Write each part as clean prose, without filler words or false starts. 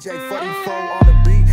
DJ 44 on the beat.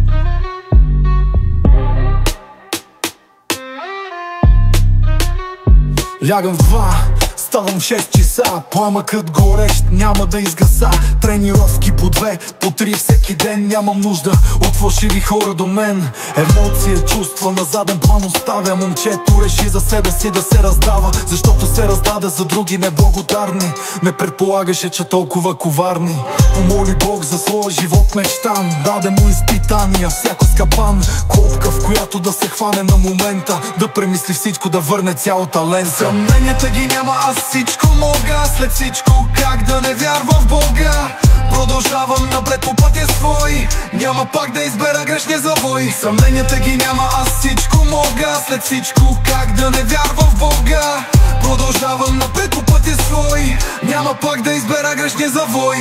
Лягам в 2, ставам 6 часа. Пламъкът горещ няма да изгаса. Тренировки по 2, по 3 всеки ден. Нямам нужда от фалшиви хора до мен. Емоция, чувства на заден план оставя. Момчето реши за себе си да се раздава, защото се раздаде за други неблагодарни. Не предполагаше, че толкова коварни. Помоли Бог за своя живот мечтан. Даде му изпитания, всяко скапан. Клопка, в която да се хване на момента, да премисли всичко, да върне цял талент. Съмненията ги няма, аз всичко мога. След всичко как да не вярвам в Бога. Продължавам напред по пътя свой. Няма пак да избера грешния завой. Съмненията ги няма, аз всичко мога. След всичко как да не вярвам в Бога. Продължавам напред по пътя свой. Няма пак да избера грешния завой.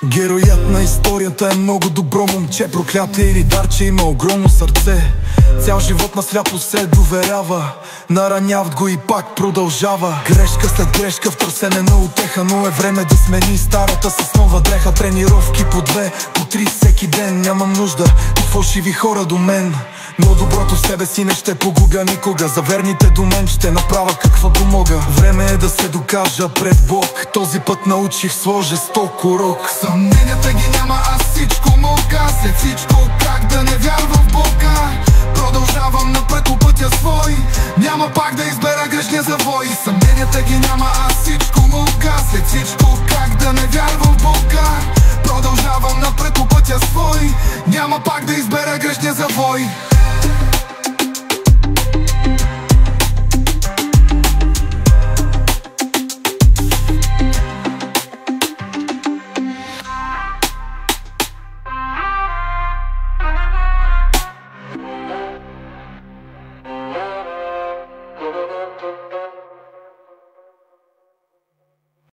Героят на историята е много добро момче. Проклятие или дарче, има огромно сърце. Цял живот на сляпо се доверява. Нараняват го и пак продължава. Грешка след грешка в търсене на утеха, но е време да смени старата с нова дреха. Тренировки по 2, по 3 всеки ден. Нямам нужда от фалшиви хора до мен, но доброто в себе си не ще погубя никога. За верните до мен ще направя каквото мога. Време е да се докажа пред Бог. Този път научих своя жесток урок. Съмненията ги няма, аз всичко мога. След всичко как да не вярвам в Бога. Продължавам напред по пътя свой. Няма пак да избера грешния завой. Съмненията ги няма, аз всичко мога. След всичко как да не вярвам в Бога. Продължавам напред по пътя свой. Няма пак да избера грешния завой.